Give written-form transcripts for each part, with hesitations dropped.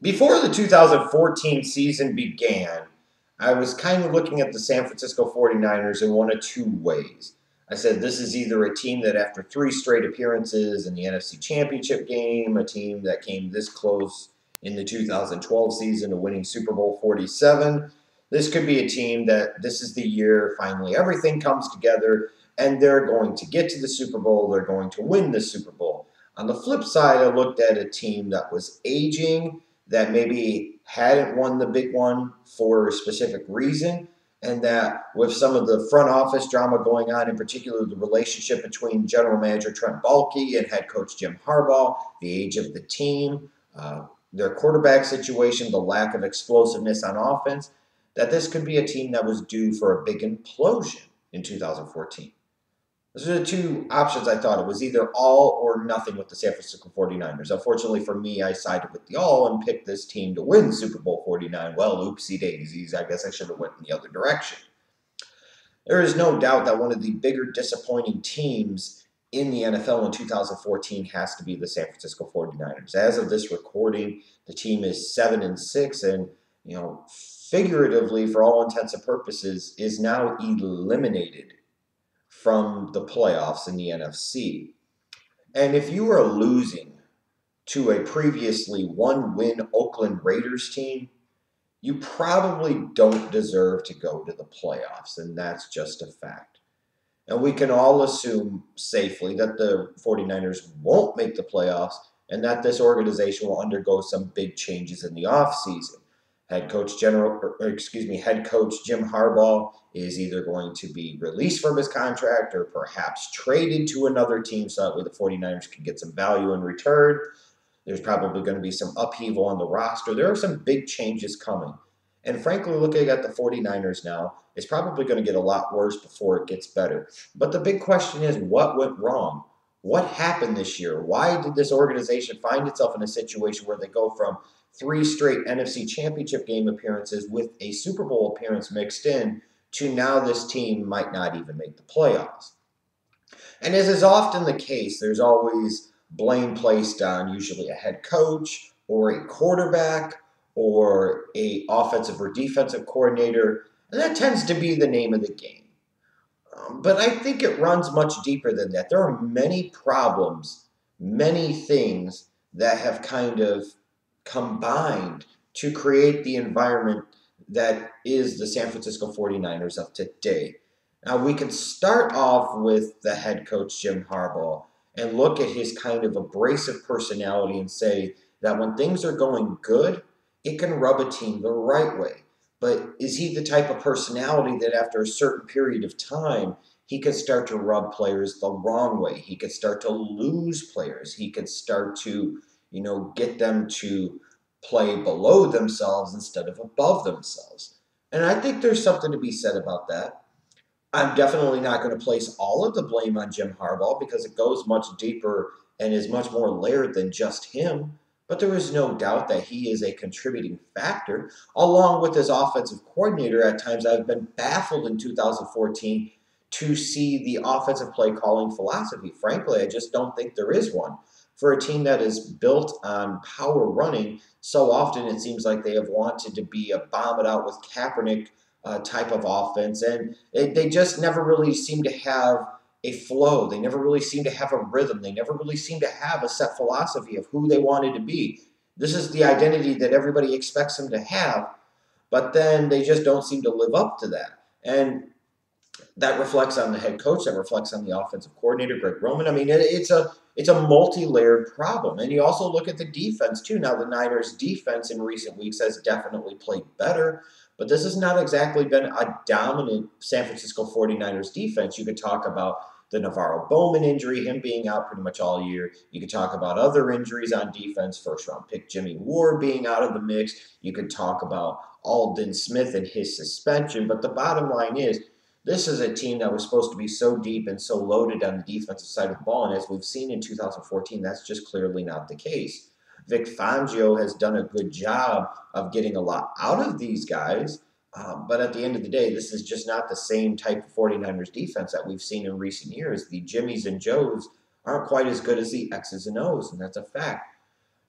Before the 2014 season began, I was kind of looking at the San Francisco 49ers in one of two ways. I said, this is either a team that, after three straight appearances in the NFC Championship game, a team that came this close in the 2012 season to winning Super Bowl 47, this could be a team that this is the year finally everything comes together and they're going to get to the Super Bowl, they're going to win the Super Bowl. On the flip side, I looked at a team that was aging, that maybe hadn't won the big one for a specific reason, and that with some of the front office drama going on, in particular the relationship between general manager Trent Baalke and head coach Jim Harbaugh, the age of the team, their quarterback situation, the lack of explosiveness on offense, that this could be a team that was due for a big implosion in 2014. Those are the two options I thought. It was either all or nothing with the San Francisco 49ers. Unfortunately for me, I sided with the all and picked this team to win Super Bowl 49. Well, oopsie daisies. I guess I should have went in the other direction. There is no doubt that one of the bigger disappointing teams in the NFL in 2014 has to be the San Francisco 49ers. As of this recording, the team is 7-6 and, figuratively, for all intents and purposes, is now eliminated from the playoffs in the NFC. And if you are losing to a previously one-win Oakland Raiders team, you probably don't deserve to go to the playoffs, and that's just a fact. And we can all assume safely that the 49ers won't make the playoffs and that this organization will undergo some big changes in the offseason. Head coach Jim Harbaugh is either going to be released from his contract or perhaps traded to another team so that way the 49ers can get some value in return. There's probably going to be some upheaval on the roster. There are some big changes coming. And frankly, looking at the 49ers now, it's probably going to get a lot worse before it gets better. But the big question is, what went wrong? What happened this year? Why did this organization find itself in a situation where they go from three straight NFC Championship game appearances with a Super Bowl appearance mixed in to now this team might not even make the playoffs? And as is often the case, there's always blame placed on usually a head coach or a quarterback or a offensive or defensive coordinator, and that tends to be the name of the game. But I think it runs much deeper than that. There are many problems, many things that have kind of combined to create the environment that is the San Francisco 49ers of today. Now, we can start off with the head coach, Jim Harbaugh, and look at his kind of abrasive personality and say that when things are going good, it can rub a team the right way. But is he the type of personality that after a certain period of time, he could start to rub players the wrong way? He could start to lose players. He could start to, get them to play below themselves instead of above themselves. And I think there's something to be said about that. I'm definitely not going to place all of the blame on Jim Harbaugh because it goes much deeper and is much more layered than just him. But there is no doubt that he is a contributing factor, along with his offensive coordinator. At times, I've been baffled in 2014 to see the offensive play calling philosophy. Frankly, I just don't think there is one. For a team that is built on power running, so often it seems like they have wanted to be a bomb it out with Kaepernick type of offense, and they just never really seem to have a flow. They never really seem to have a rhythm. They never really seem to have a set philosophy of who they wanted to be. This is the identity that everybody expects them to have, but then they just don't seem to live up to that. And that reflects on the head coach. That reflects on the offensive coordinator, Greg Roman. I mean, it's a multi-layered problem. And you also look at the defense, too. Now, the Niners' defense in recent weeks has definitely played better, but this has not exactly been a dominant San Francisco 49ers defense. You could talk about the Navarro Bowman injury, him being out pretty much all year. You could talk about other injuries on defense, first-round pick Jimmy Ward being out of the mix. You could talk about Aldon Smith and his suspension. But the bottom line is, this is a team that was supposed to be so deep and so loaded on the defensive side of the ball, and as we've seen in 2014, that's just clearly not the case. Vic Fangio has done a good job of getting a lot out of these guys, but at the end of the day, this is just not the same type of 49ers defense that we've seen in recent years. The Jimmies and Joes aren't quite as good as the X's and O's, and that's a fact.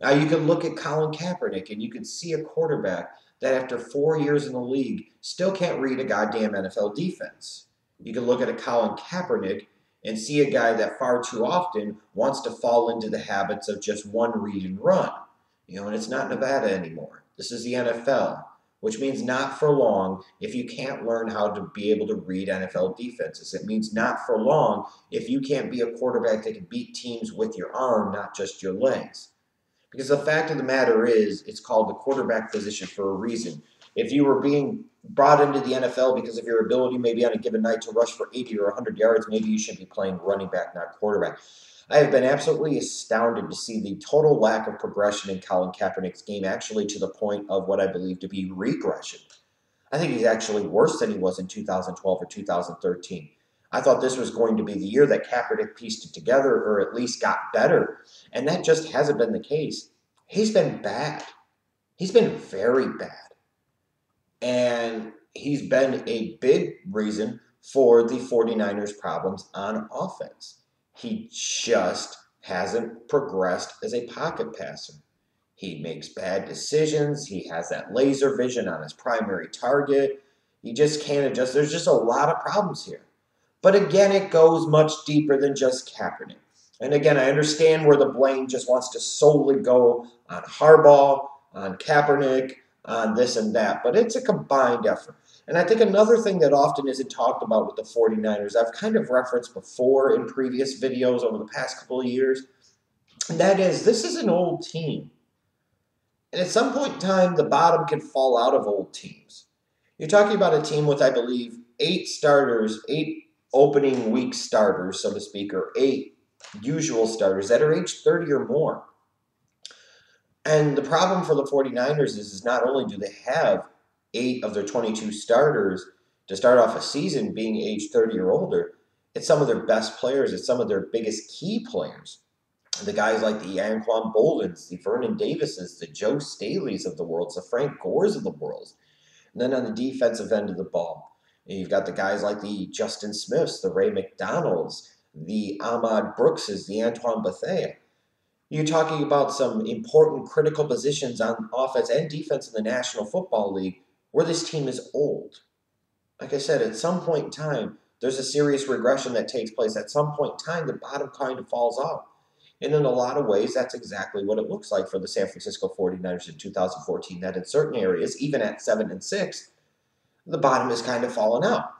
Now you can look at Colin Kaepernick and you can see a quarterback that after 4 years in the league still can't read a goddamn NFL defense. You can look at a Colin Kaepernick and see a guy that far too often wants to fall into the habits of just one read and run. And it's not Nevada anymore. This is the NFL, which means not for long if you can't learn how to be able to read NFL defenses. It means not for long if you can't be a quarterback that can beat teams with your arm, not just your legs. Because the fact of the matter is, it's called the quarterback position for a reason. If you were being brought into the NFL because of your ability maybe on a given night to rush for 80 or 100 yards, maybe you should be playing running back, not quarterback. I have been absolutely astounded to see the total lack of progression in Colin Kaepernick's game, actually to the point of what I believe to be regression. I think he's actually worse than he was in 2012 or 2013. I thought this was going to be the year that Kaepernick pieced it together or at least got better, and that just hasn't been the case. He's been bad. He's been very bad. And he's been a big reason for the 49ers' problems on offense. He just hasn't progressed as a pocket passer. He makes bad decisions. He has that laser vision on his primary target. He just can't adjust. There's just a lot of problems here. But again, it goes much deeper than just Kaepernick. And again, I understand where the blame just wants to solely go on Harbaugh, on Kaepernick, on this and that. But it's a combined effort. And I think another thing that often isn't talked about with the 49ers, I've kind of referenced before in previous videos over the past couple of years, and that is this is an old team. And at some point in time, the bottom can fall out of old teams. You're talking about a team with, I believe, 8 starters, 8 opening week starters, so to speak, or 8 usual starters that are age 30 or more. And the problem for the 49ers is not only do they have 8 of their 22 starters to start off a season being age 30 or older, it's some of their best players, it's some of their biggest key players. The guys like the Anquan Boldens, the Vernon Davises, the Joe Staleys of the world, the Frank Gores of the world. And then on the defensive end of the ball, you've got the guys like the Justin Smiths, the Ray McDonalds, the Ahmad Brookses, the Antoine Bethea. You're talking about some important critical positions on offense and defense in the National Football League where this team is old. Like I said, at some point in time, there's a serious regression that takes place. At some point in time, the bottom kind of falls off. And in a lot of ways, that's exactly what it looks like for the San Francisco 49ers in 2014, that in certain areas, even at 7-6, the bottom is kind of fallen out.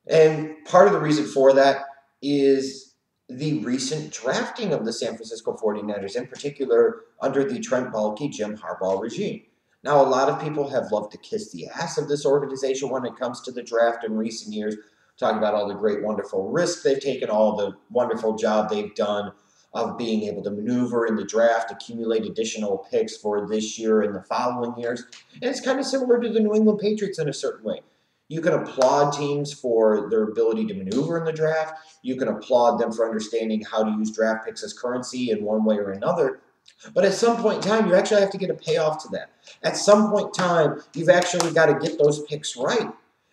And part of the reason for that is the recent drafting of the San Francisco 49ers, in particular under the Trent Baalke, Jim Harbaugh regime. Now, a lot of people have loved to kiss the ass of this organization when it comes to the draft in recent years, talking about all the great, wonderful risks they've taken, all the wonderful job they've done of being able to maneuver in the draft, accumulate additional picks for this year and the following years. And it's kind of similar to the New England Patriots in a certain way. You can applaud teams for their ability to maneuver in the draft. You can applaud them for understanding how to use draft picks as currency in one way or another. But at some point in time, you actually have to get a payoff to that. At some point in time, you've actually got to get those picks right.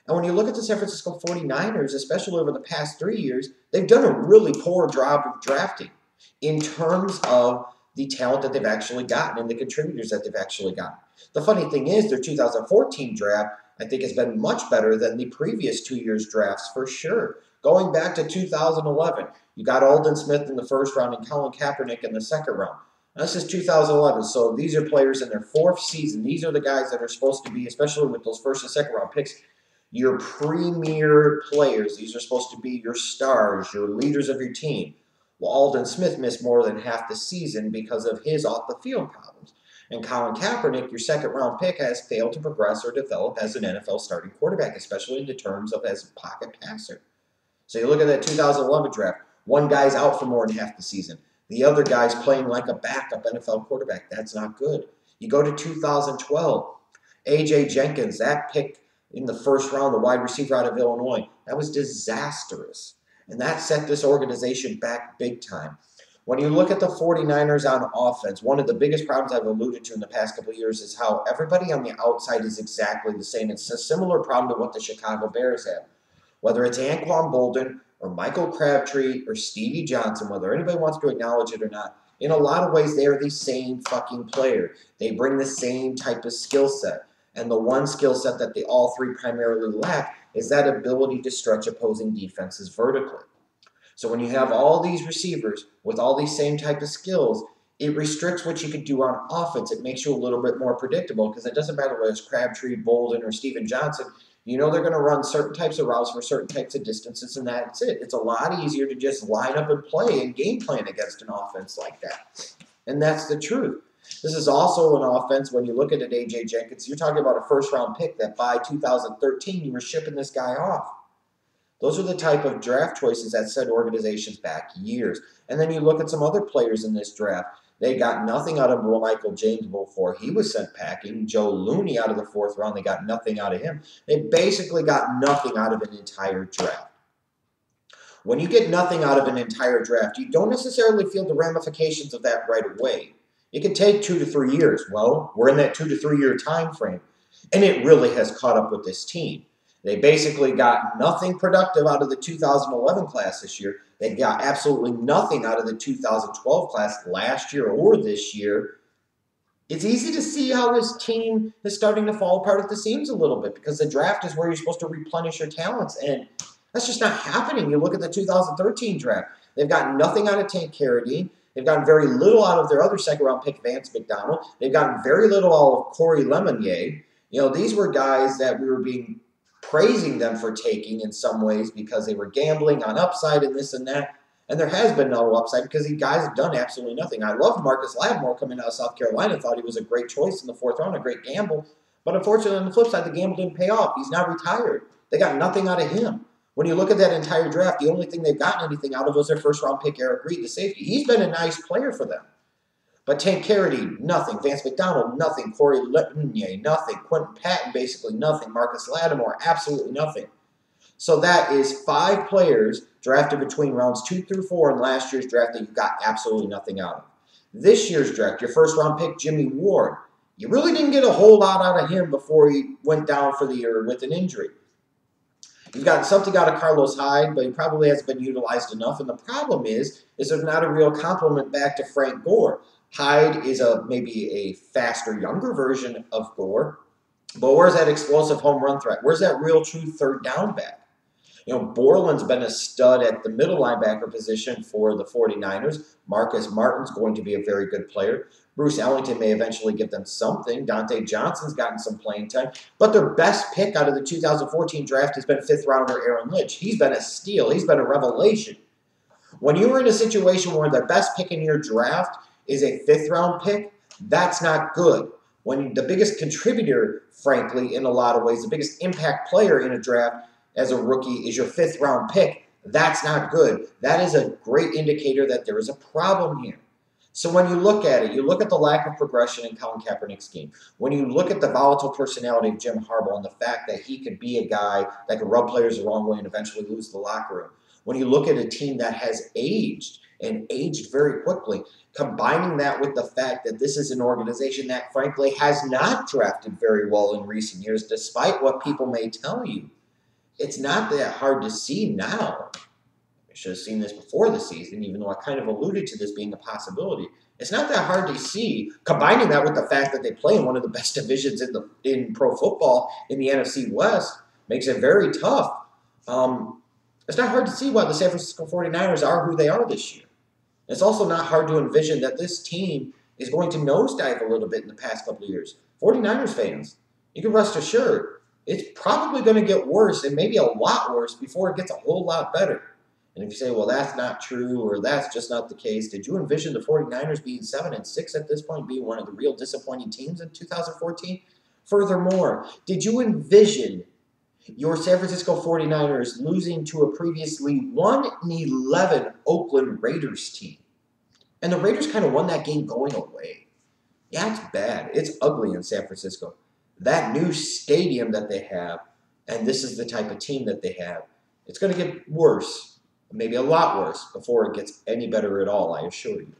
And when you look at the San Francisco 49ers, especially over the past 3 years, they've done a really poor job of drafting in terms of the talent that they've actually gotten and the contributors that they've actually gotten. The funny thing is, their 2014 draft, I think, has been much better than the previous 2 years' drafts for sure. Going back to 2011, you got Aldon Smith in the first round and Colin Kaepernick in the second round. Now, this is 2011, so these are players in their 4th season. These are the guys that are supposed to be, especially with those first and second round picks, your premier players. These are supposed to be your stars, your leaders of your team. Well, Aldon Smith missed more than half the season because of his off-the-field problems. And Colin Kaepernick, your second-round pick, has failed to progress or develop as an NFL starting quarterback, especially in the terms of as a pocket passer. So you look at that 2011 draft. One guy's out for more than half the season. The other guy's playing like a backup NFL quarterback. That's not good. You go to 2012. A.J. Jenkins, that pick in the first round, the wide receiver out of Illinois, that was disastrous. And that set this organization back big time. When you look at the 49ers on offense, one of the biggest problems I've alluded to in the past couple of years is how everybody on the outside is exactly the same. It's a similar problem to what the Chicago Bears have. Whether it's Anquan Boldin or Michael Crabtree or Stevie Johnson, whether anybody wants to acknowledge it or not, In a lot of ways, they are the same fucking player. They bring the same type of skill set. And the one skill set that they all three primarily lack is that ability to stretch opposing defenses vertically. So when you have all these receivers with all these same type of skills, it restricts what you can do on offense. It makes you a little bit more predictable because it doesn't matter whether it's Crabtree, Bolden, or Steven Johnson. You know they're going to run certain types of routes for certain types of distances, and that's it. It's a lot easier to just line up and play and game plan against an offense like that. And that's the truth. This is also an offense, when you look at it, A.J. Jenkins, you're talking about a first-round pick that by 2013 you were shipping this guy off. Those are the type of draft choices that set organizations back years. And then you look at some other players in this draft. They got nothing out of Michael James before he was sent packing. Joe Looney out of the 4th round, they got nothing out of him. They basically got nothing out of an entire draft. When you get nothing out of an entire draft, you don't necessarily feel the ramifications of that right away. It can take 2 to 3 years. Well, we're in that 2 to 3 year time frame, and it really has caught up with this team. They basically got nothing productive out of the 2011 class this year. They got absolutely nothing out of the 2012 class last year or this year. It's easy to see how this team is starting to fall apart at the seams a little bit because the draft is where you're supposed to replenish your talents, and that's just not happening. You look at the 2013 draft. They've gotten nothing out of Tank Carradine. They've gotten very little out of their other second-round pick, Vance McDonald. They've gotten very little out of Corey Lemonnier. You know, these were guys that we were praising them for taking in some ways because they were gambling on upside and this and that. And there has been no upside because these guys have done absolutely nothing. I loved Marcus Lattimore coming out of South Carolina. Thought he was a great choice in the 4th round, a great gamble. But unfortunately, on the flip side, the gamble didn't pay off. He's now retired. They got nothing out of him. When you look at that entire draft, the only thing they've gotten anything out of was their 1st-round pick, Eric Reed, the safety. He's been a nice player for them. But Tank Carradine, nothing. Vance McDonald, nothing. Corey Lemonnier, nothing. Quentin Patton, basically nothing. Marcus Lattimore, absolutely nothing. So that is 5 players drafted between rounds 2 through 4 in last year's draft that you got absolutely nothing out of. This year's draft, your 1st-round pick, Jimmy Ward, you really didn't get a whole lot out of him before he went down for the year with an injury. You've gotten something out of Carlos Hyde, but he probably hasn't been utilized enough. And the problem is there's not a real compliment back to Frank Gore. Hyde is maybe a faster, younger version of Gore. But where's that explosive home run threat? Where's that real, true 3rd down back? You know, Borland's been a stud at the middle linebacker position for the 49ers. Marcus Martin's going to be a very good player. Bruce Ellington may eventually give them something. Dante Johnson's gotten some playing time. But their best pick out of the 2014 draft has been 5th rounder Aaron Lynch. He's been a steal. He's been a revelation. When you were in a situation where the best pick in your draft is a 5th round pick, that's not good. When the biggest contributor, frankly, in a lot of ways, the biggest impact player in a draft as a rookie is your 5th round pick, that's not good. That is a great indicator that there is a problem here. So when you look at it, you look at the lack of progression in Colin Kaepernick's game. When you look at the volatile personality of Jim Harbaugh and the fact that he could be a guy that could rub players the wrong way and eventually lose the locker room. When you look at a team that has aged and aged very quickly, combining that with the fact that this is an organization that, frankly, has not drafted very well in recent years, despite what people may tell you, it's not that hard to see now. I should have seen this before the season, even though I kind of alluded to this being a possibility. It's not that hard to see, combining that with the fact that they play in one of the best divisions in pro football in the NFC West, makes it very tough. It's not hard to see why the San Francisco 49ers are who they are this year. It's also not hard to envision that this team is going to nosedive a little bit in the past couple of years. 49ers fans, you can rest assured, it's probably going to get worse and maybe a lot worse before it gets a whole lot better. And if you say, well, that's not true or that's just not the case, did you envision the 49ers being 7-6 at this point, being one of the real disappointing teams in 2014? Furthermore, did you envision your San Francisco 49ers losing to a previously 1-11 Oakland Raiders team? And the Raiders kind of won that game going away. Yeah, it's bad. It's ugly in San Francisco. That new stadium that they have, and this is the type of team that they have, it's going to get worse. Maybe a lot worse before it gets any better at all, I assure you.